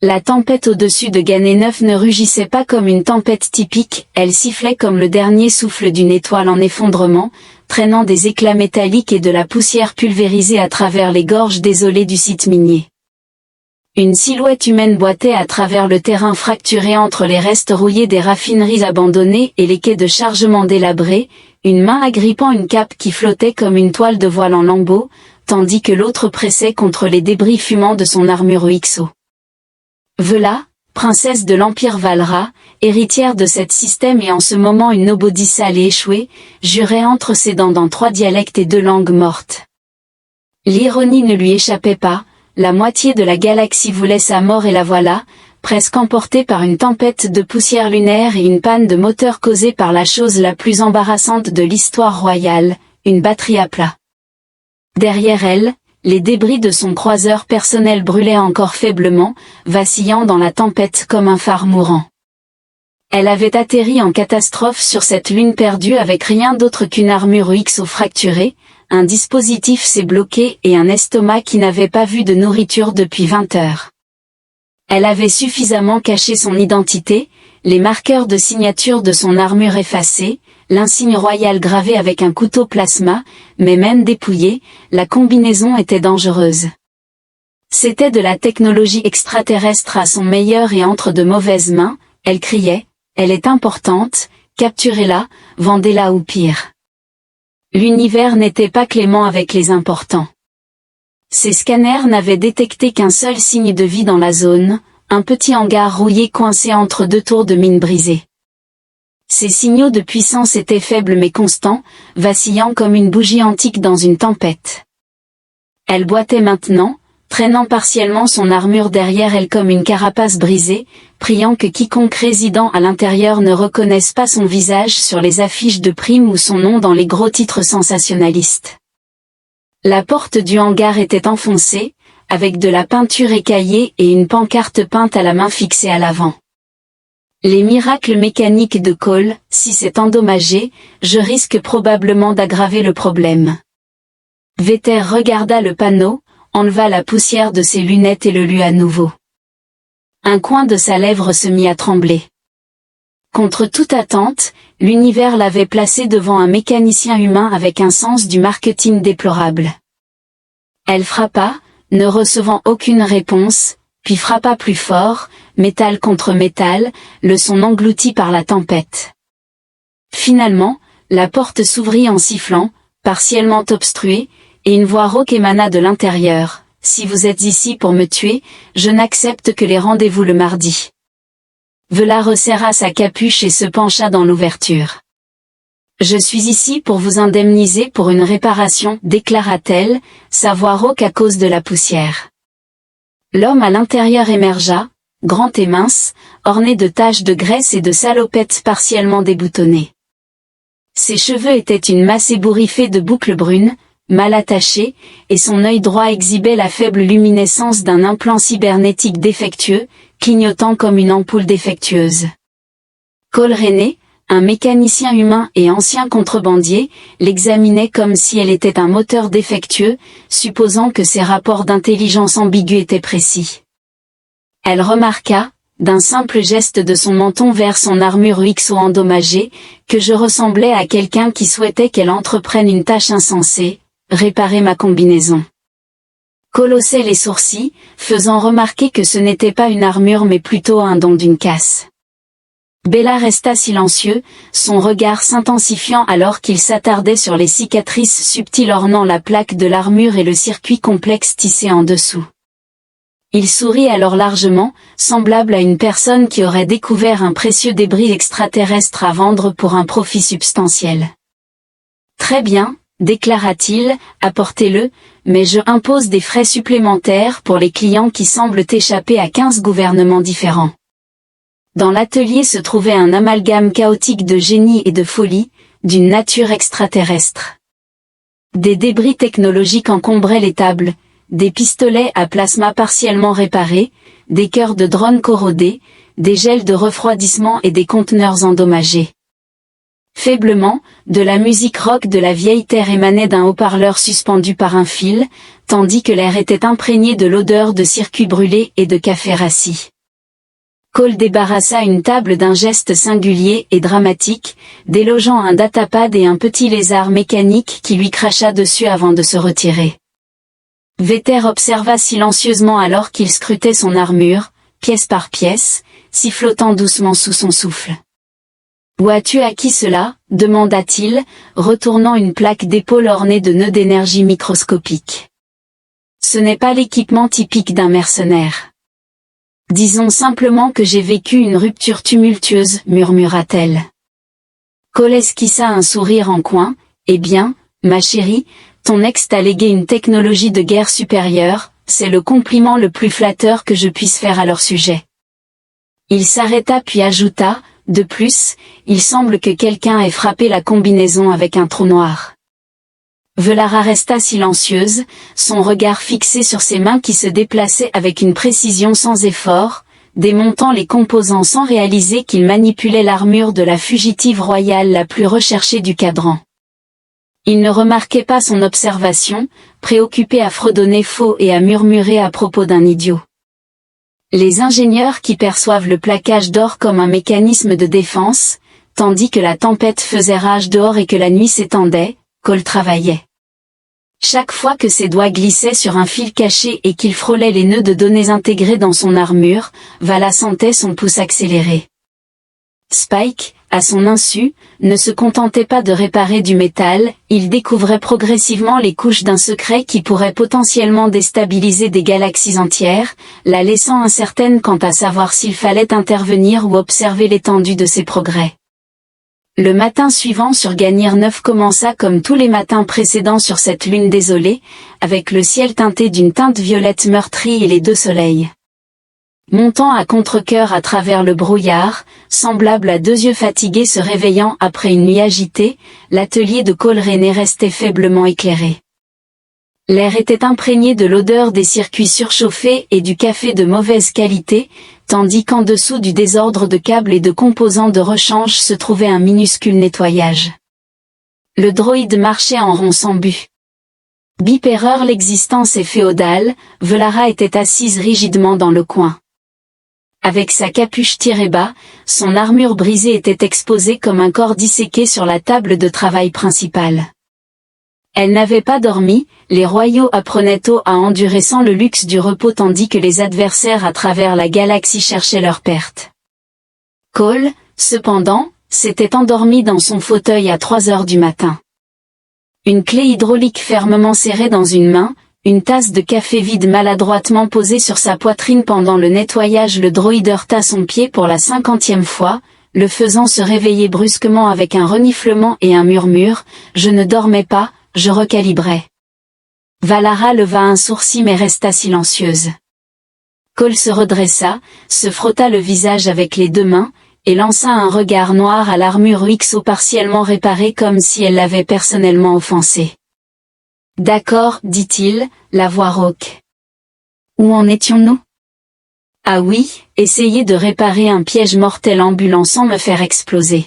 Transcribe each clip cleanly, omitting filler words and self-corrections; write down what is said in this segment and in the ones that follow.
La tempête au-dessus de Ganet-Neuf ne rugissait pas comme une tempête typique, elle sifflait comme le dernier souffle d'une étoile en effondrement, traînant des éclats métalliques et de la poussière pulvérisée à travers les gorges désolées du site minier. Une silhouette humaine boitait à travers le terrain fracturé entre les restes rouillés des raffineries abandonnées et les quais de chargement délabrés, une main agrippant une cape qui flottait comme une toile de voile en lambeaux, tandis que l'autre pressait contre les débris fumants de son armure Uixo. Vela, princesse de l'Empire Valra, héritière de cet système et en ce moment une nobody sale et échouée, jurait entre ses dents dans 3 dialectes et 2 langues mortes. L'ironie ne lui échappait pas, la moitié de la galaxie voulait sa mort et la voilà, presque emportée par une tempête de poussière lunaire et une panne de moteur causée par la chose la plus embarrassante de l'histoire royale, une batterie à plat. Derrière elle, les débris de son croiseur personnel brûlaient encore faiblement, vacillant dans la tempête comme un phare mourant. Elle avait atterri en catastrophe sur cette lune perdue avec rien d'autre qu'une armure Uixo fracturée, un dispositif s'est bloqué et un estomac qui n'avait pas vu de nourriture depuis 20 heures. Elle avait suffisamment caché son identité, les marqueurs de signature de son armure effacés, l'insigne royal gravé avec un couteau plasma, mais même dépouillée, la combinaison était dangereuse. C'était de la technologie extraterrestre à son meilleur et entre de mauvaises mains, elle criait, elle est importante, capturez-la, vendez-la ou pire. L'univers n'était pas clément avec les importants. Ses scanners n'avaient détecté qu'un seul signe de vie dans la zone, un petit hangar rouillé coincé entre 2 tours de mine brisées. Ces signaux de puissance étaient faibles mais constants, vacillant comme une bougie antique dans une tempête. Elle boitait maintenant, traînant partiellement son armure derrière elle comme une carapace brisée, priant que quiconque résidant à l'intérieur ne reconnaisse pas son visage sur les affiches de primes ou son nom dans les gros titres sensationnalistes. La porte du hangar était enfoncée, avec de la peinture écaillée et une pancarte peinte à la main fixée à l'avant. Les miracles mécaniques de Cole, si c'est endommagé, je risque probablement d'aggraver le problème. Vetter regarda le panneau, enleva la poussière de ses lunettes et le lut à nouveau. Un coin de sa lèvre se mit à trembler. Contre toute attente, l'univers l'avait placé devant un mécanicien humain avec un sens du marketing déplorable. Elle frappa, ne recevant aucune réponse, puis frappa plus fort, métal contre métal, le son englouti par la tempête. Finalement, la porte s'ouvrit en sifflant, partiellement obstruée, et une voix rauque émana de l'intérieur. « Si vous êtes ici pour me tuer, je n'accepte que les rendez-vous le mardi. » Vela resserra sa capuche et se pencha dans l'ouverture. « Je suis ici pour vous indemniser pour une réparation, déclara-t-elle, sa voix rauque à cause de la poussière. L'homme à l'intérieur émergea, grand et mince, orné de taches de graisse et de salopettes partiellement déboutonnées. Ses cheveux étaient une masse ébouriffée de boucles brunes, mal attachées, et son œil droit exhibait la faible luminescence d'un implant cybernétique défectueux, clignotant comme une ampoule défectueuse. Cole René, un mécanicien humain et ancien contrebandier, l'examinait comme si elle était un moteur défectueux, supposant que ses rapports d'intelligence ambigus étaient précis. Elle remarqua, d'un simple geste de son menton vers son armure Uixo endommagée, que je ressemblais à quelqu'un qui souhaitait qu'elle entreprenne une tâche insensée, réparer ma combinaison. Cole haussait les sourcils, faisant remarquer que ce n'était pas une armure mais plutôt un don d'une casse. Bella resta silencieux, son regard s'intensifiant alors qu'il s'attardait sur les cicatrices subtiles ornant la plaque de l'armure et le circuit complexe tissé en dessous. Il sourit alors largement, semblable à une personne qui aurait découvert un précieux débris extraterrestre à vendre pour un profit substantiel. « Très bien, déclara-t-il, apportez-le, mais je impose des frais supplémentaires pour les clients qui semblent échapper à 15 gouvernements différents. » Dans l'atelier se trouvait un amalgame chaotique de génie et de folie, d'une nature extraterrestre. Des débris technologiques encombraient les tables, des pistolets à plasma partiellement réparés, des cœurs de drones corrodés, des gels de refroidissement et des conteneurs endommagés. Faiblement, de la musique rock de la vieille terre émanait d'un haut-parleur suspendu par un fil, tandis que l'air était imprégné de l'odeur de circuits brûlés et de café rassis. Cole débarrassa une table d'un geste singulier et dramatique, délogeant un datapad et un petit lézard mécanique qui lui cracha dessus avant de se retirer. Vetter observa silencieusement alors qu'il scrutait son armure, pièce par pièce, sifflotant doucement sous son souffle. « Où as-tu acquis cela ?» demanda-t-il, retournant une plaque d'épaule ornée de nœuds d'énergie microscopiques. « Ce n'est pas l'équipement typique d'un mercenaire. Disons simplement que j'ai vécu une rupture tumultueuse, murmura-t-elle. Cole esquissa un sourire en coin. « Eh bien, ma chérie, ton ex t'a légué une technologie de guerre supérieure, c'est le compliment le plus flatteur que je puisse faire à leur sujet. » Il s'arrêta puis ajouta, « De plus, il semble que quelqu'un ait frappé la combinaison avec un trou noir. » Velara resta silencieuse, son regard fixé sur ses mains qui se déplaçaient avec une précision sans effort, démontant les composants sans réaliser qu'il manipulait l'armure de la fugitive royale la plus recherchée du cadran. Il ne remarquait pas son observation, préoccupé à fredonner faux et à murmurer à propos d'un idiot. Les ingénieurs qui perçoivent le plaquage d'or comme un mécanisme de défense, tandis que la tempête faisait rage dehors et que la nuit s'étendait, Cole travaillait. Chaque fois que ses doigts glissaient sur un fil caché et qu'il frôlait les nœuds de données intégrés dans son armure, Vala sentait son pouce accélérer. Spike, à son insu, ne se contentait pas de réparer du métal, il découvrait progressivement les couches d'un secret qui pourrait potentiellement déstabiliser des galaxies entières, la laissant incertaine quant à savoir s'il fallait intervenir ou observer l'étendue de ses progrès. Le matin suivant sur Ganir 9 commença comme tous les matins précédents sur cette lune désolée, avec le ciel teinté d'une teinte violette meurtrie et les deux soleils. Montant à contre-cœur à travers le brouillard, semblable à deux yeux fatigués se réveillant après une nuit agitée, l'atelier de Cole René restait faiblement éclairé. L'air était imprégné de l'odeur des circuits surchauffés et du café de mauvaise qualité, tandis qu'en dessous du désordre de câbles et de composants de rechange se trouvait un minuscule nettoyage. Le droïde marchait en rond sans but. Bipéreur l'existence est féodale, Velara était assise rigidement dans le coin. Avec sa capuche tirée bas, son armure brisée était exposée comme un corps disséqué sur la table de travail principale. Elle n'avait pas dormi, les royaux apprenaient tôt à endurer sans le luxe du repos tandis que les adversaires à travers la galaxie cherchaient leur perte. Cole, cependant, s'était endormi dans son fauteuil à 3 heures du matin. Une clé hydraulique fermement serrée dans une main, une tasse de café vide maladroitement posée sur sa poitrine pendant le nettoyage, le droïde heurta son pied pour la 50e fois, le faisant se réveiller brusquement avec un reniflement et un murmure, « Je ne dormais pas, je recalibrais. » Valara leva un sourcil mais resta silencieuse. Cole se redressa, se frotta le visage avec les deux mains, et lança un regard noir à l'armure XO partiellement réparée comme si elle l'avait personnellement offensée. « D'accord, dit-il, la voix rauque. Où en étions-nous ? Ah oui, essayer de réparer un piège mortel ambulant sans me faire exploser. »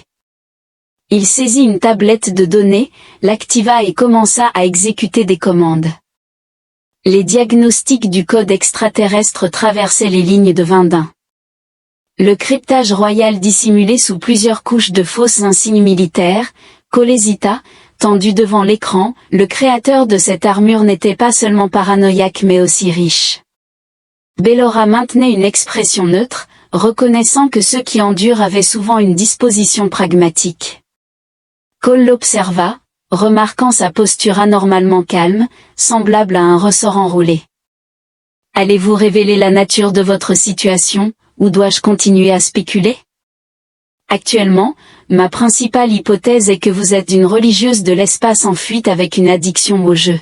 Il saisit une tablette de données, l'activa et commença à exécuter des commandes. Les diagnostics du code extraterrestre traversaient les lignes de Vindin. Le cryptage royal dissimulé sous plusieurs couches de fausses insignes militaires, Cole hésita, tendu devant l'écran, le créateur de cette armure n'était pas seulement paranoïaque mais aussi riche. Bellora maintenait une expression neutre, reconnaissant que ceux qui endurent avaient souvent une disposition pragmatique. Cole l'observa, remarquant sa posture anormalement calme, semblable à un ressort enroulé. « Allez-vous révéler la nature de votre situation, ou dois-je continuer à spéculer ? Actuellement, ma principale hypothèse est que vous êtes une religieuse de l'espace en fuite avec une addiction au jeu. »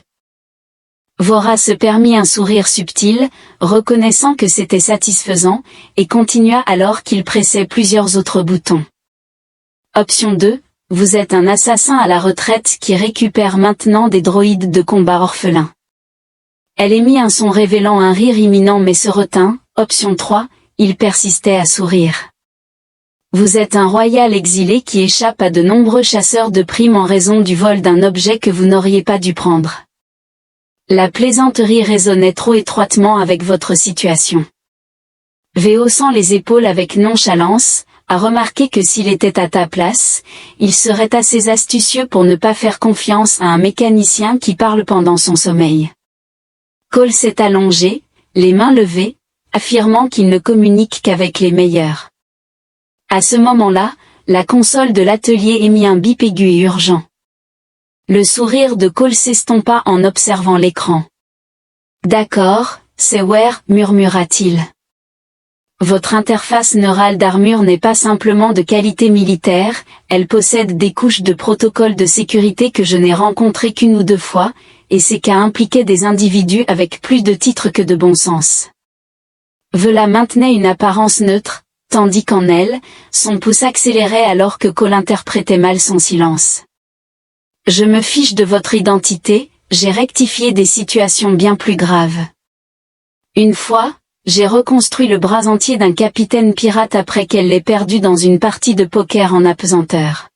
Vora se permit un sourire subtil, reconnaissant que c'était satisfaisant, et continua alors qu'il pressait plusieurs autres boutons. Option 2, vous êtes un assassin à la retraite qui récupère maintenant des droïdes de combat orphelins. Elle émit un son révélant un rire imminent mais se retint. Option 3, il persistait à sourire. Vous êtes un royal exilé qui échappe à de nombreux chasseurs de primes en raison du vol d'un objet que vous n'auriez pas dû prendre. La plaisanterie résonnait trop étroitement avec votre situation. V haussant les épaules avec nonchalance, a remarqué que s'il était à ta place, il serait assez astucieux pour ne pas faire confiance à un mécanicien qui parle pendant son sommeil. Cole s'est allongé, les mains levées, affirmant qu'il ne communique qu'avec les meilleurs. À ce moment-là, la console de l'atelier émit un bip aigu et urgent. Le sourire de Cole s'estompa en observant l'écran. « D'accord, c'est Ware, murmura-t-il. Votre interface neurale d'armure n'est pas simplement de qualité militaire, elle possède des couches de protocole de sécurité que je n'ai rencontrées qu'une ou deux fois, et ces cas impliquaient des individus avec plus de titres que de bon sens. » Vela maintenait une apparence neutre, tandis qu'en elle, son pouce accélérait alors que Cole interprétait mal son silence. « Je me fiche de votre identité, j'ai rectifié des situations bien plus graves. Une fois, j'ai reconstruit le bras entier d'un capitaine pirate après qu'elle l'ait perdu dans une partie de poker en apesanteur. »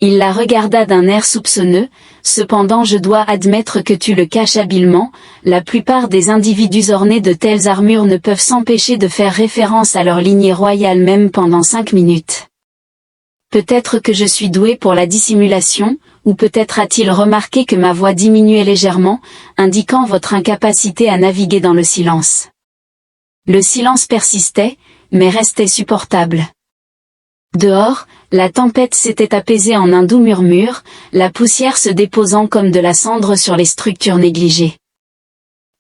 Il la regarda d'un air soupçonneux, « Cependant je dois admettre que tu le caches habilement, la plupart des individus ornés de telles armures ne peuvent s'empêcher de faire référence à leur lignée royale même pendant 5 minutes. Peut-être que je suis doué pour la dissimulation, ou peut-être a-t-il remarqué que ma voix diminuait légèrement, indiquant votre incapacité à naviguer dans le silence. » Le silence persistait, mais restait supportable. Dehors, la tempête s'était apaisée en un doux murmure, la poussière se déposant comme de la cendre sur les structures négligées.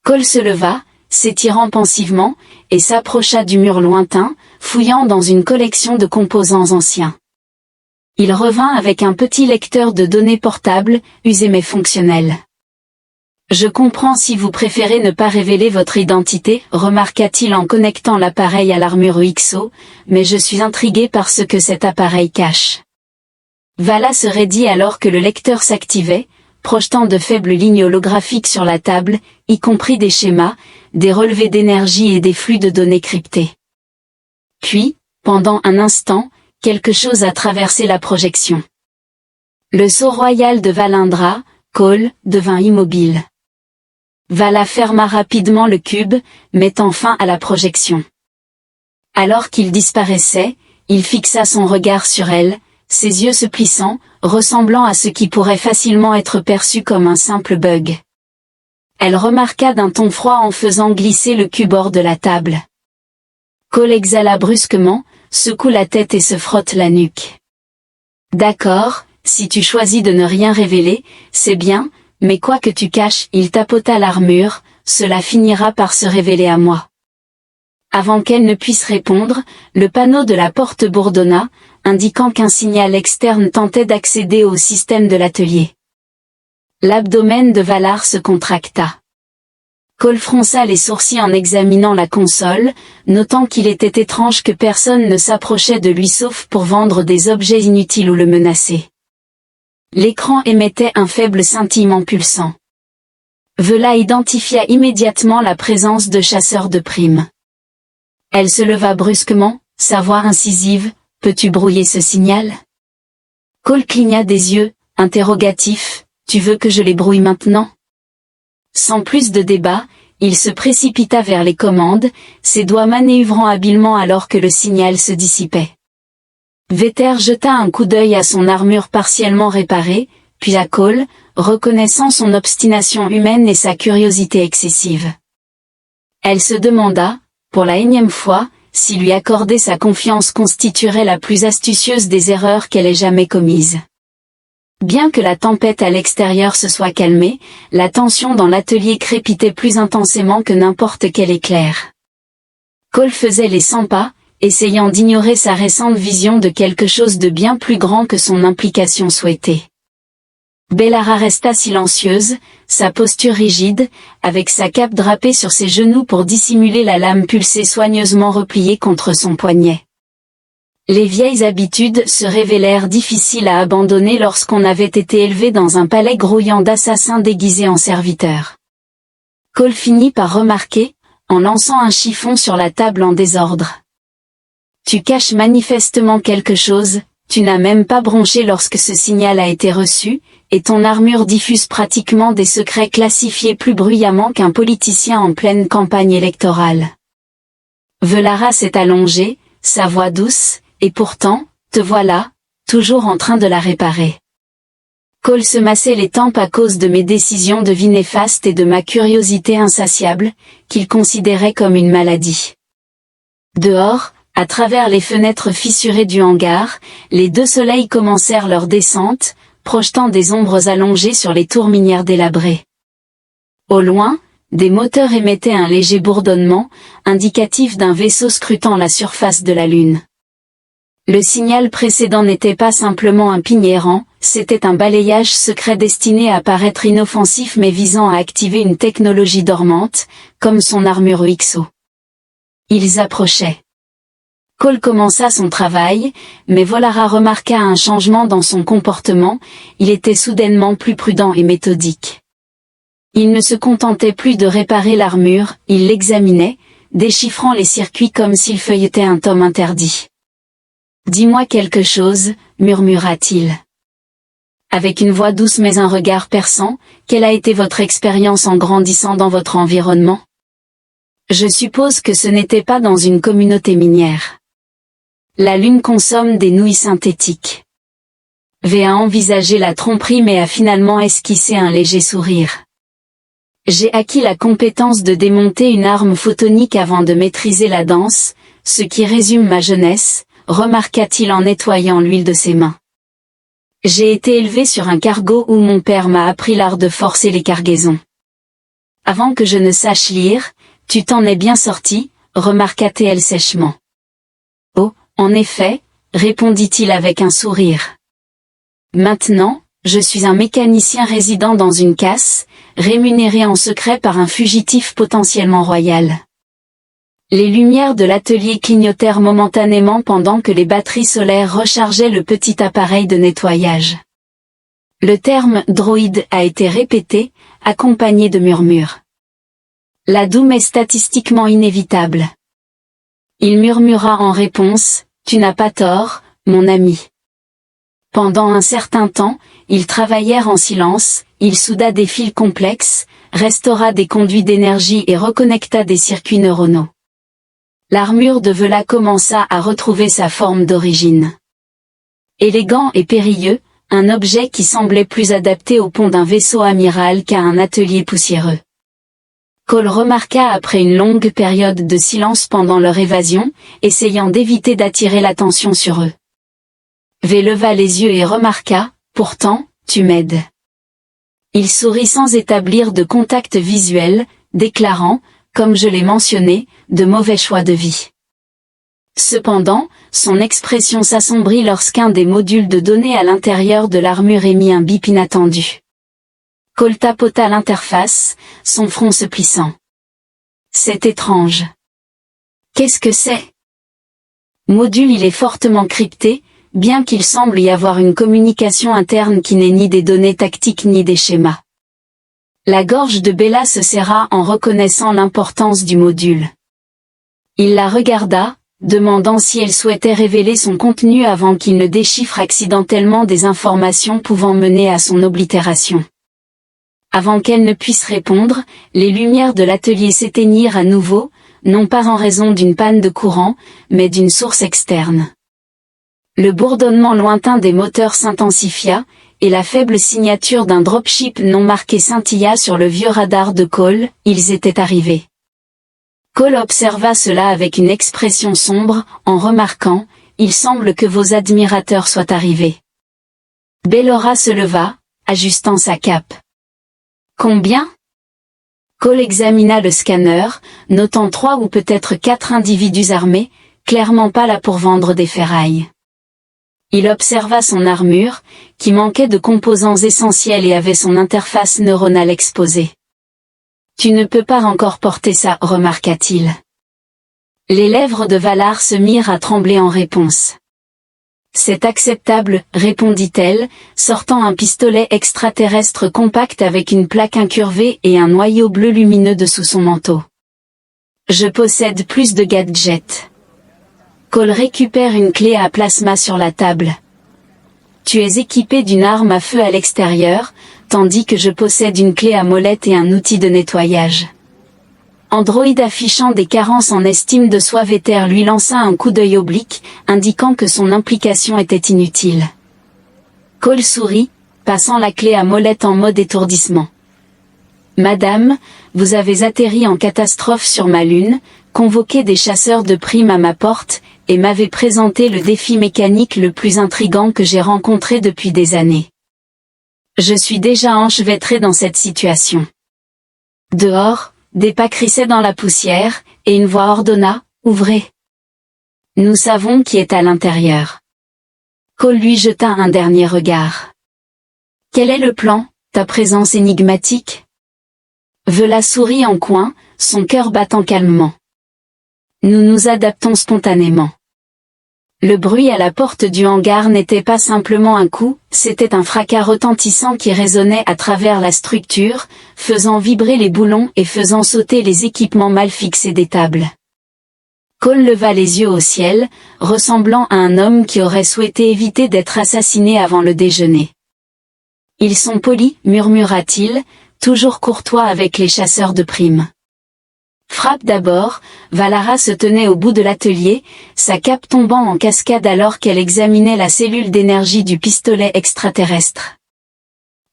Cole se leva, s'étirant pensivement, et s'approcha du mur lointain, fouillant dans une collection de composants anciens. Il revint avec un petit lecteur de données portable, usé mais fonctionnel. « Je comprends si vous préférez ne pas révéler votre identité, remarqua-t-il en connectant l'appareil à l'armure UXO, mais je suis intrigué par ce que cet appareil cache. » Vala se raidit alors que le lecteur s'activait, projetant de faibles lignes holographiques sur la table, y compris des schémas, des relevés d'énergie et des flux de données cryptés. Puis, pendant un instant, quelque chose a traversé la projection. Le sceau royal de Valindra, Cole, devint immobile. Vala ferma rapidement le cube, mettant fin à la projection. Alors qu'il disparaissait, il fixa son regard sur elle, ses yeux se plissant, ressemblant à ce qui pourrait facilement être perçu comme un simple bug. Elle remarqua d'un ton froid en faisant glisser le cube hors de la table. Cole exhala brusquement, secoue la tête et se frotte la nuque. « D'accord, si tu choisis de ne rien révéler, c'est bien, mais quoi que tu caches, il tapota l'armure, cela finira par se révéler à moi. » Avant qu'elle ne puisse répondre, le panneau de la porte bourdonna, indiquant qu'un signal externe tentait d'accéder au système de l'atelier. L'abdomen de Valar se contracta. Cole fronça les sourcils en examinant la console, notant qu'il était étrange que personne ne s'approchait de lui sauf pour vendre des objets inutiles ou le menacer. L'écran émettait un faible scintillement pulsant. Vela identifia immédiatement la présence de chasseurs de primes. Elle se leva brusquement, sa voix incisive, « Peux-tu brouiller ce signal ?» Cole cligna des yeux, interrogatif, « Tu veux que je les brouille maintenant ?» Sans plus de débat, il se précipita vers les commandes, ses doigts manœuvrant habilement alors que le signal se dissipait. Vetter jeta un coup d'œil à son armure partiellement réparée, puis à Cole, reconnaissant son obstination humaine et sa curiosité excessive. Elle se demanda, pour la énième fois, si lui accorder sa confiance constituerait la plus astucieuse des erreurs qu'elle ait jamais commises. Bien que la tempête à l'extérieur se soit calmée, la tension dans l'atelier crépitait plus intensément que n'importe quel éclair. Cole faisait les 100 pas, essayant d'ignorer sa récente vision de quelque chose de bien plus grand que son implication souhaitée. Bellara resta silencieuse, sa posture rigide, avec sa cape drapée sur ses genoux pour dissimuler la lame pulsée soigneusement repliée contre son poignet. Les vieilles habitudes se révélèrent difficiles à abandonner lorsqu'on avait été élevé dans un palais grouillant d'assassins déguisés en serviteurs. Cole finit par remarquer, en lançant un chiffon sur la table en désordre. Tu caches manifestement quelque chose, tu n'as même pas bronché lorsque ce signal a été reçu, et ton armure diffuse pratiquement des secrets classifiés plus bruyamment qu'un politicien en pleine campagne électorale. Velara s'est allongée, sa voix douce, et pourtant, te voilà, toujours en train de la réparer. Cole se massait les tempes à cause de mes décisions de vie néfastes et de ma curiosité insatiable, qu'il considérait comme une maladie. Dehors, à travers les fenêtres fissurées du hangar, les deux soleils commencèrent leur descente, projetant des ombres allongées sur les tours minières délabrées. Au loin, des moteurs émettaient un léger bourdonnement, indicatif d'un vaisseau scrutant la surface de la Lune. Le signal précédent n'était pas simplement un ping errant, c'était un balayage secret destiné à paraître inoffensif mais visant à activer une technologie dormante, comme son armure UXO. Ils approchaient. Cole commença son travail, mais Volara remarqua un changement dans son comportement, il était soudainement plus prudent et méthodique. Il ne se contentait plus de réparer l'armure, il l'examinait, déchiffrant les circuits comme s'il feuilletait un tome interdit. « Dis-moi quelque chose », murmura-t-il. Avec une voix douce mais un regard perçant, quelle a été votre expérience en grandissant dans votre environnement ? Je suppose que ce n'était pas dans une communauté minière. La Lune consomme des nouilles synthétiques. V a envisagé la tromperie mais a finalement esquissé un léger sourire. J'ai acquis la compétence de démonter une arme photonique avant de maîtriser la danse, ce qui résume ma jeunesse, remarqua-t-il en nettoyant l'huile de ses mains. J'ai été élevé sur un cargo où mon père m'a appris l'art de forcer les cargaisons. Avant que je ne sache lire, tu t'en es bien sorti, remarqua TL sèchement. Oh, en effet, répondit-il avec un sourire. Maintenant, je suis un mécanicien résidant dans une casse, rémunéré en secret par un fugitif potentiellement royal. Les lumières de l'atelier clignotèrent momentanément pendant que les batteries solaires rechargeaient le petit appareil de nettoyage. Le terme « droïde » a été répété, accompagné de murmures. La Doom est statistiquement inévitable. Il murmura en réponse, « Tu n'as pas tort, mon ami. » Pendant un certain temps, ils travaillèrent en silence, il souda des fils complexes, restaura des conduits d'énergie et reconnecta des circuits neuronaux. L'armure de Vela commença à retrouver sa forme d'origine. Élégant et périlleux, un objet qui semblait plus adapté au pont d'un vaisseau amiral qu'à un atelier poussiéreux. Cole remarqua après une longue période de silence pendant leur évasion, essayant d'éviter d'attirer l'attention sur eux. V leva les yeux et remarqua, « Pourtant, tu m'aides. » Il sourit sans établir de contact visuel, déclarant, comme je l'ai mentionné, de mauvais choix de vie. Cependant, son expression s'assombrit lorsqu'un des modules de données à l'intérieur de l'armure émit un bip inattendu. Cole tapota l'interface, son front se plissant. C'est étrange. Qu'est-ce que c'est ? Module il est fortement crypté, bien qu'il semble y avoir une communication interne qui n'est ni des données tactiques ni des schémas. La gorge de Bella se serra en reconnaissant l'importance du module. Il la regarda, demandant si elle souhaitait révéler son contenu avant qu'il ne déchiffre accidentellement des informations pouvant mener à son oblitération. Avant qu'elle ne puisse répondre, les lumières de l'atelier s'éteignirent à nouveau, non pas en raison d'une panne de courant, mais d'une source externe. Le bourdonnement lointain des moteurs s'intensifia, et la faible signature d'un dropship non marqué scintilla sur le vieux radar de Cole, ils étaient arrivés. Cole observa cela avec une expression sombre, en remarquant, « Il semble que vos admirateurs soient arrivés. » Bellora se leva, ajustant sa cape. « Combien ?» Cole examina le scanner, notant 3 ou peut-être 4 individus armés, clairement pas là pour vendre des ferrailles. Il observa son armure, qui manquait de composants essentiels et avait son interface neuronale exposée. « Tu ne peux pas encore porter ça, remarqua-t-il. Les lèvres de Valar se mirent à trembler en réponse. « C'est acceptable, répondit-elle, sortant un pistolet extraterrestre compact avec une plaque incurvée et un noyau bleu lumineux dessous son manteau. Je possède plus de gadgets. Cole récupère une clé à plasma sur la table. Tu es équipé d'une arme à feu à l'extérieur, tandis que je possède une clé à molette et un outil de nettoyage. Android affichant des carences en estime de soi, Vetter lui lança un coup d'œil oblique, indiquant que son implication était inutile. Cole sourit, passant la clé à molette en mode étourdissement. Madame, vous avez atterri en catastrophe sur ma lune, convoqué des chasseurs de primes à ma porte, et m'avez présenté le défi mécanique le plus intrigant que j'ai rencontré depuis des années. Je suis déjà enchevêtré dans cette situation. Dehors, des pas crissaient dans la poussière, et une voix ordonna, « Ouvrez !» Nous savons qui est à l'intérieur. Cole lui jeta un dernier regard. Quel est le plan, ta présence énigmatique? Vela sourit en coin, son cœur battant calmement. Nous nous adaptons spontanément. Le bruit à la porte du hangar n'était pas simplement un coup, c'était un fracas retentissant qui résonnait à travers la structure, faisant vibrer les boulons et faisant sauter les équipements mal fixés des tables. Cole leva les yeux au ciel, ressemblant à un homme qui aurait souhaité éviter d'être assassiné avant le déjeuner. Ils sont polis, murmura-t-il, toujours courtois avec les chasseurs de primes. Frappe d'abord, Valara se tenait au bout de l'atelier, sa cape tombant en cascade alors qu'elle examinait la cellule d'énergie du pistolet extraterrestre.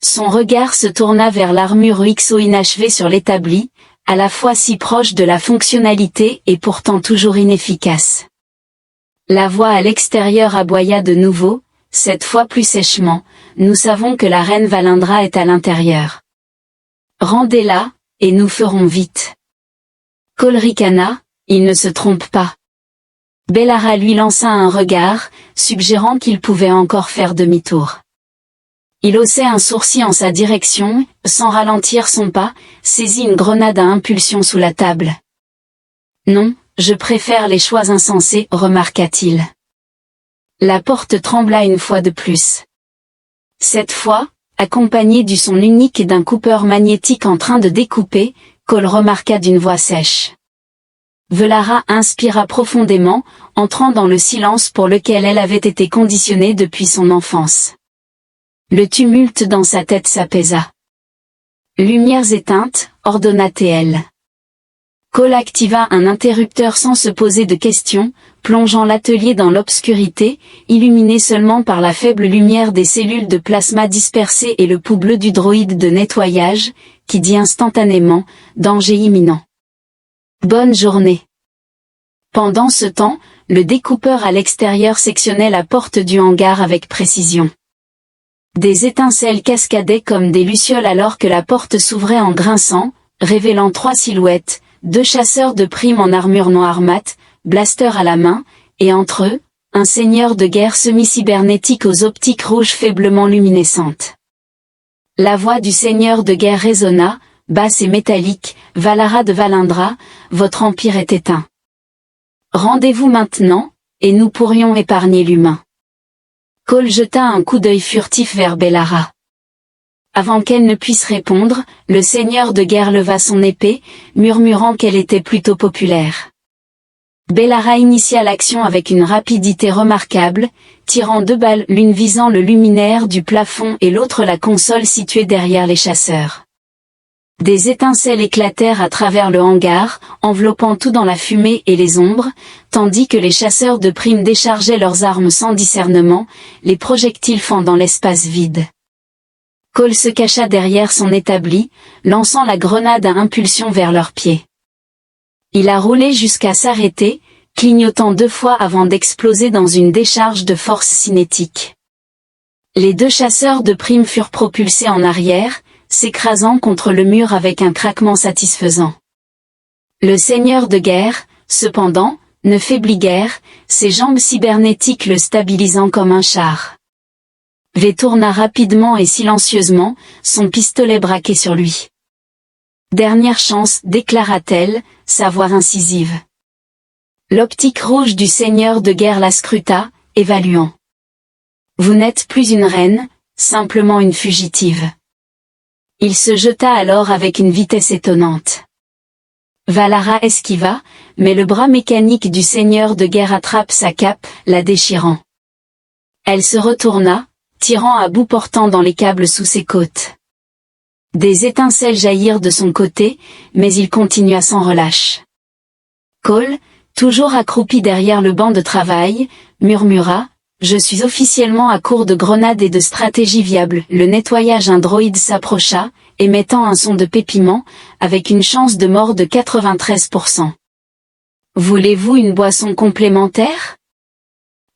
Son regard se tourna vers l'armure XO inachevée sur l'établi, à la fois si proche de la fonctionnalité et pourtant toujours inefficace. La voix à l'extérieur aboya de nouveau, cette fois plus sèchement, « Nous savons que la reine Valindra est à l'intérieur. Rendez-la, et nous ferons vite. » Cole ricana, il ne se trompe pas. Bellara lui lança un regard, suggérant qu'il pouvait encore faire demi-tour. Il haussait un sourcil en sa direction, sans ralentir son pas, saisit une grenade à impulsion sous la table. Non, je préfère les choix insensés, remarqua-t-il. La porte trembla une fois de plus. Cette fois, accompagné du son unique et d'un coupeur magnétique en train de découper, Cole remarqua d'une voix sèche. Velara inspira profondément, entrant dans le silence pour lequel elle avait été conditionnée depuis son enfance. Le tumulte dans sa tête s'apaisa. Lumières éteintes, ordonna TL. Cole activa un interrupteur sans se poser de questions, plongeant l'atelier dans l'obscurité, illuminé seulement par la faible lumière des cellules de plasma dispersées et le pouls bleu du droïde de nettoyage, qui dit instantanément « Danger imminent ». Bonne journée. Pendant ce temps, le découpeur à l'extérieur sectionnait la porte du hangar avec précision. Des étincelles cascadaient comme des lucioles alors que la porte s'ouvrait en grinçant, révélant 3 silhouettes, 2 chasseurs de primes en armure noire mat, blaster à la main, et entre eux, un seigneur de guerre semi-cybernétique aux optiques rouges faiblement luminescentes. La voix du seigneur de guerre résonna, basse et métallique, « Valara de Valindra, votre empire est éteint. Rendez-vous maintenant, et nous pourrions épargner l'humain. » Cole jeta un coup d'œil furtif vers Bellara. Avant qu'elle ne puisse répondre, le seigneur de guerre leva son épée, murmurant qu'elle était plutôt populaire. Bellara initia l'action avec une rapidité remarquable, tirant 2 balles, l'une visant le luminaire du plafond et l'autre la console située derrière les chasseurs. Des étincelles éclatèrent à travers le hangar, enveloppant tout dans la fumée et les ombres, tandis que les chasseurs de primes déchargeaient leurs armes sans discernement, les projectiles fendant l'espace vide. Cole se cacha derrière son établi, lançant la grenade à impulsion vers leurs pieds. Il a roulé jusqu'à s'arrêter, clignotant 2 fois avant d'exploser dans une décharge de force cinétique. Les 2 chasseurs de primes furent propulsés en arrière, s'écrasant contre le mur avec un craquement satisfaisant. Le seigneur de guerre, cependant, ne faiblit guère, ses jambes cybernétiques le stabilisant comme un char. V tourna rapidement et silencieusement, son pistolet braqué sur lui. Dernière chance, déclara-t-elle, sa voix incisive. L'optique rouge du seigneur de guerre la scruta, évaluant. Vous n'êtes plus une reine, simplement une fugitive. Il se jeta alors avec une vitesse étonnante. Valara esquiva, mais le bras mécanique du seigneur de guerre attrape sa cape, la déchirant. Elle se retourna, tirant à bout portant dans les câbles sous ses côtes. Des étincelles jaillirent de son côté, mais il continua sans relâche. Cole, toujours accroupi derrière le banc de travail, murmura « Je suis officiellement à court de grenades et de stratégies viables. » Le nettoyage androïde s'approcha, émettant un son de pépiment, avec une chance de mort de 93%. « Voulez-vous une boisson complémentaire ?»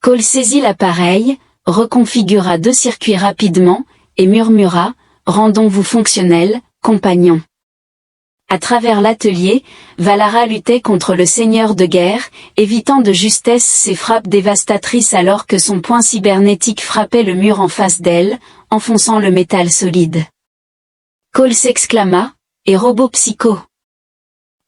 Cole saisit l'appareil, reconfigura 2 circuits rapidement, et murmura « Rendons-vous fonctionnels, compagnons. » À travers l'atelier, Valara luttait contre le seigneur de guerre, évitant de justesse ses frappes dévastatrices alors que son poing cybernétique frappait le mur en face d'elle, enfonçant le métal solide. Cole s'exclama « Et robot psycho !»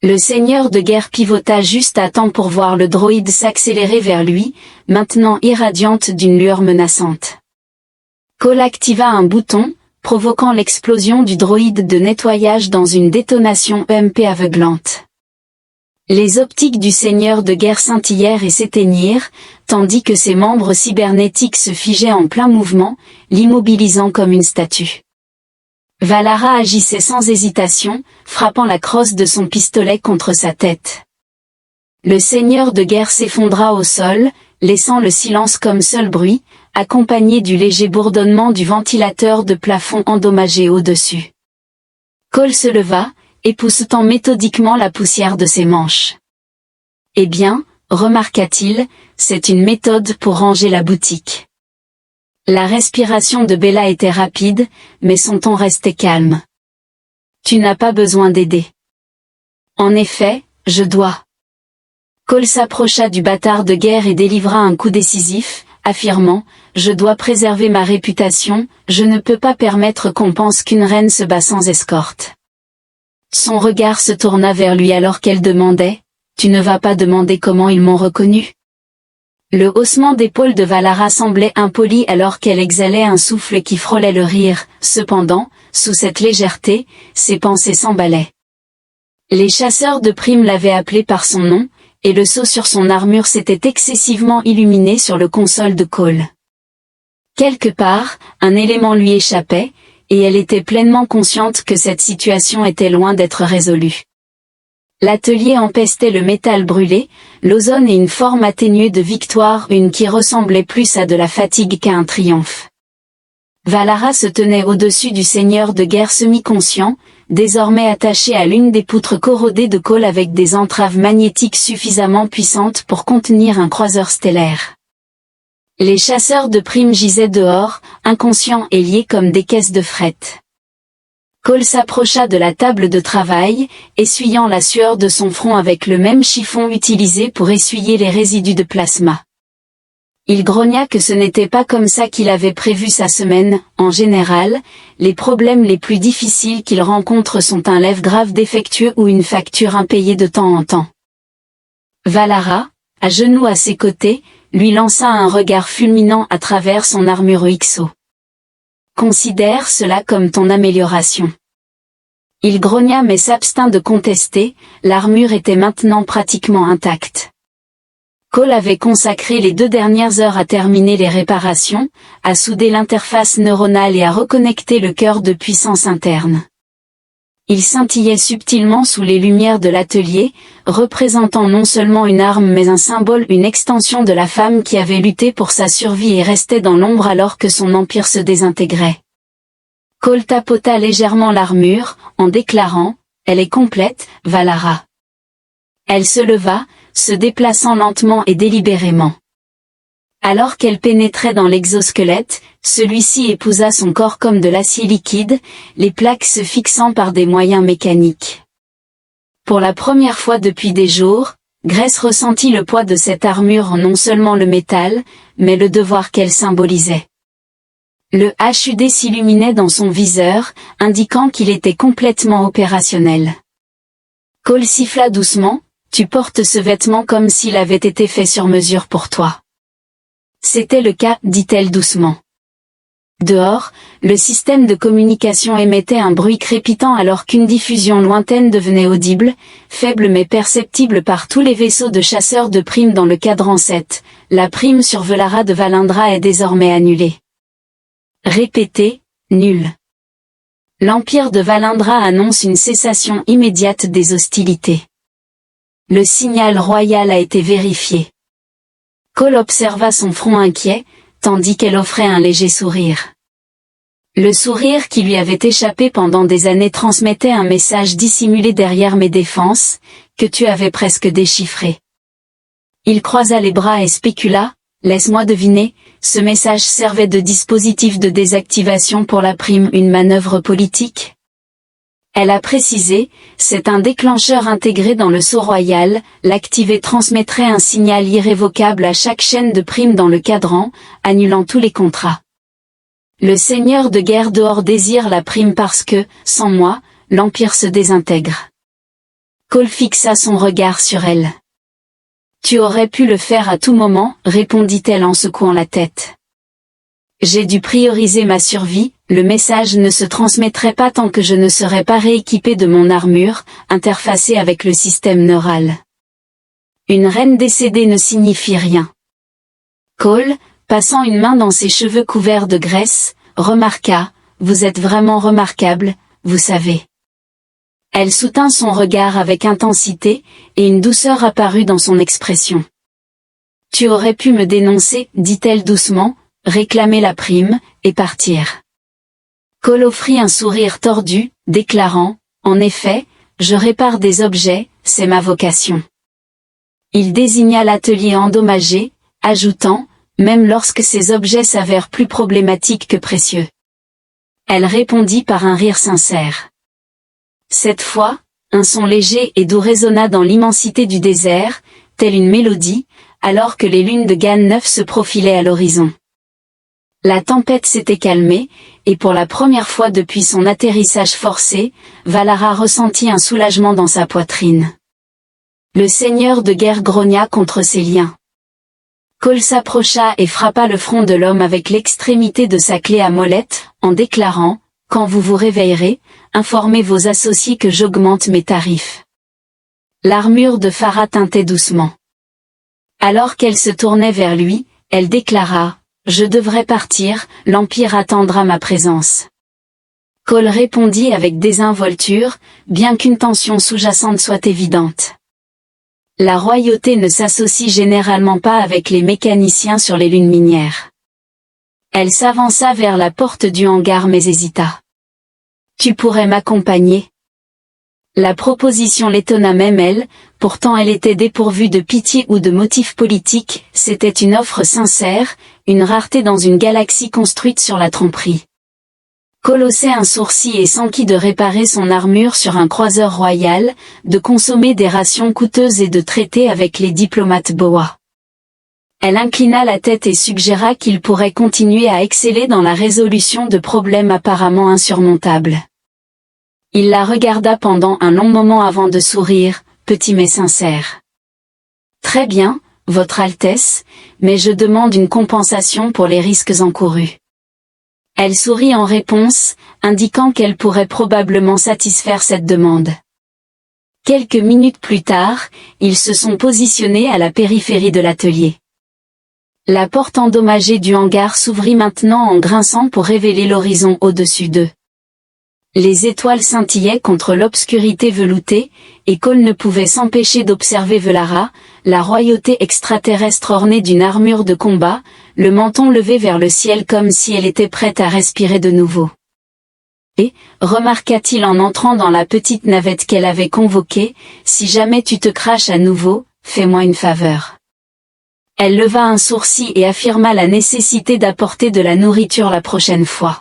Le seigneur de guerre pivota juste à temps pour voir le droïde s'accélérer vers lui, maintenant irradiante d'une lueur menaçante. Cole activa un bouton, provoquant l'explosion du droïde de nettoyage dans une détonation EMP aveuglante. Les optiques du seigneur de guerre scintillèrent et s'éteignirent, tandis que ses membres cybernétiques se figeaient en plein mouvement, l'immobilisant comme une statue. Valara agissait sans hésitation, frappant la crosse de son pistolet contre sa tête. Le seigneur de guerre s'effondra au sol, laissant le silence comme seul bruit, accompagné du léger bourdonnement du ventilateur de plafond endommagé au-dessus. Cole se leva, époussetant méthodiquement la poussière de ses manches. « Eh bien, remarqua-t-il, c'est une méthode pour ranger la boutique. » La respiration de Bella était rapide, mais son ton restait calme. « Tu n'as pas besoin d'aider. »« En effet, je dois. » Cole s'approcha du bâtard de guerre et délivra un coup décisif, affirmant « Je dois préserver ma réputation, je ne peux pas permettre qu'on pense qu'une reine se bat sans escorte. » Son regard se tourna vers lui alors qu'elle demandait « Tu ne vas pas demander comment ils m'ont reconnu ?» Le haussement d'épaule de Valara semblait impoli alors qu'elle exhalait un souffle qui frôlait le rire, cependant, sous cette légèreté, ses pensées s'emballaient. Les chasseurs de primes l'avaient appelé par son nom, et le sceau sur son armure s'était excessivement illuminé sur le console de Cole. Quelque part, un élément lui échappait, et elle était pleinement consciente que cette situation était loin d'être résolue. L'atelier empestait le métal brûlé, l'ozone et une forme atténuée de victoire, une qui ressemblait plus à de la fatigue qu'à un triomphe. Valara se tenait au-dessus du seigneur de guerre semi-conscient, désormais attaché à l'une des poutres corrodées de Cole avec des entraves magnétiques suffisamment puissantes pour contenir un croiseur stellaire. Les chasseurs de primes gisaient dehors, inconscients et liés comme des caisses de fret. Cole s'approcha de la table de travail, essuyant la sueur de son front avec le même chiffon utilisé pour essuyer les résidus de plasma. Il grogna que ce n'était pas comme ça qu'il avait prévu sa semaine. En général, les problèmes les plus difficiles qu'il rencontre sont un lève grave défectueux ou une facture impayée de temps en temps. Valara, à genoux à ses côtés, lui lança un regard fulminant à travers son armure XO. Considère cela comme ton amélioration. Il grogna mais s'abstint de contester, l'armure était maintenant pratiquement intacte. Cole avait consacré les 2 dernières heures à terminer les réparations, à souder l'interface neuronale et à reconnecter le cœur de puissance interne. Il scintillait subtilement sous les lumières de l'atelier, représentant non seulement une arme mais un symbole, une extension de la femme qui avait lutté pour sa survie et restait dans l'ombre alors que son empire se désintégrait. Cole tapota légèrement l'armure, en déclarant « Elle est complète, Valara. » Elle se leva, se déplaçant lentement et délibérément. Alors qu'elle pénétrait dans l'exosquelette, celui-ci épousa son corps comme de l'acier liquide, les plaques se fixant par des moyens mécaniques. Pour la première fois depuis des jours, Grace ressentit le poids de cette armure en non seulement le métal, mais le devoir qu'elle symbolisait. Le HUD s'illuminait dans son viseur, indiquant qu'il était complètement opérationnel. Cole siffla doucement, « Tu portes ce vêtement comme s'il avait été fait sur mesure pour toi. » C'était le cas, dit-elle doucement. Dehors, le système de communication émettait un bruit crépitant alors qu'une diffusion lointaine devenait audible, faible mais perceptible par tous les vaisseaux de chasseurs de primes dans le cadran 7. La prime sur Velara de Valindra est désormais annulée. Répétez, nul. L'Empire de Valindra annonce une cessation immédiate des hostilités. Le signal royal a été vérifié. Cole observa son front inquiet, tandis qu'elle offrait un léger sourire. Le sourire qui lui avait échappé pendant des années transmettait un message dissimulé derrière mes défenses, que tu avais presque déchiffré. Il croisa les bras et spécula, laisse-moi deviner, ce message servait de dispositif de désactivation pour la prime, une manœuvre politique? Elle a précisé, c'est un déclencheur intégré dans le sceau royal, l'activer transmettrait un signal irrévocable à chaque chaîne de prime dans le cadran, annulant tous les contrats. Le seigneur de guerre dehors désire la prime parce que, sans moi, l'Empire se désintègre. Cole fixa son regard sur elle. Tu aurais pu le faire à tout moment, répondit-elle en secouant la tête. J'ai dû prioriser ma survie, le message ne se transmettrait pas tant que je ne serais pas rééquipé de mon armure, interfacée avec le système neural. Une reine décédée ne signifie rien. Cole, passant une main dans ses cheveux couverts de graisse, remarqua, vous êtes vraiment remarquable, vous savez. Elle soutint son regard avec intensité, et une douceur apparut dans son expression. Tu aurais pu me dénoncer, dit-elle doucement, réclamer la prime, et partir. Cole offrit un sourire tordu, déclarant, en effet, je répare des objets, c'est ma vocation. Il désigna l'atelier endommagé, ajoutant, même lorsque ces objets s'avèrent plus problématiques que précieux. Elle répondit par un rire sincère. Cette fois, un son léger et doux résonna dans l'immensité du désert, telle une mélodie, alors que les lunes de Gan 9 se profilaient à l'horizon. La tempête s'était calmée, et pour la première fois depuis son atterrissage forcé, Valara ressentit un soulagement dans sa poitrine. Le seigneur de guerre grogna contre ses liens. Cole s'approcha et frappa le front de l'homme avec l'extrémité de sa clé à molette, en déclarant, « Quand vous vous réveillerez, informez vos associés que j'augmente mes tarifs. » L'armure de Farah tintait doucement. Alors qu'elle se tournait vers lui, elle déclara, « Je devrais partir, l'Empire attendra ma présence. » Cole répondit avec désinvolture, bien qu'une tension sous-jacente soit évidente. La royauté ne s'associe généralement pas avec les mécaniciens sur les lunes minières. Elle s'avança vers la porte du hangar mais hésita. « Tu pourrais m'accompagner ?» La proposition l'étonna même elle, pourtant elle était dépourvue de pitié ou de motifs politiques, c'était une offre sincère, une rareté dans une galaxie construite sur la tromperie. Cole haussait un sourcil et s'enquit de réparer son armure sur un croiseur royal, de consommer des rations coûteuses et de traiter avec les diplomates Boa. Elle inclina la tête et suggéra qu'il pourrait continuer à exceller dans la résolution de problèmes apparemment insurmontables. Il la regarda pendant un long moment avant de sourire, petit mais sincère. « Très bien, Votre Altesse, mais je demande une compensation pour les risques encourus. » Elle sourit en réponse, indiquant qu'elle pourrait probablement satisfaire cette demande. Quelques minutes plus tard, ils se sont positionnés à la périphérie de l'atelier. La porte endommagée du hangar s'ouvrit maintenant en grinçant pour révéler l'horizon au-dessus d'eux. Les étoiles scintillaient contre l'obscurité veloutée, et Cole ne pouvait s'empêcher d'observer Velara, la royauté extraterrestre ornée d'une armure de combat, le menton levé vers le ciel comme si elle était prête à respirer de nouveau. Et, remarqua-t-il en entrant dans la petite navette qu'elle avait convoquée, si jamais tu te craches à nouveau, fais-moi une faveur. Elle leva un sourcil et affirma la nécessité d'apporter de la nourriture la prochaine fois.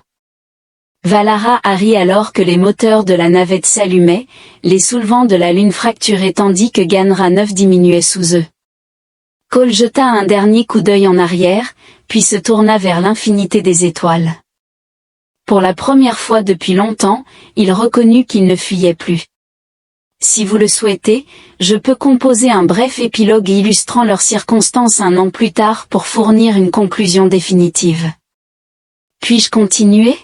Valara rit alors que les moteurs de la navette s'allumaient, les soulevants de la lune fracturés tandis que Ganra 9 diminuait sous eux. Cole jeta un dernier coup d'œil en arrière, puis se tourna vers l'infinité des étoiles. Pour la première fois depuis longtemps, il reconnut qu'il ne fuyait plus. Si vous le souhaitez, je peux composer un bref épilogue illustrant leurs circonstances un an plus tard pour fournir une conclusion définitive. Puis-je continuer ?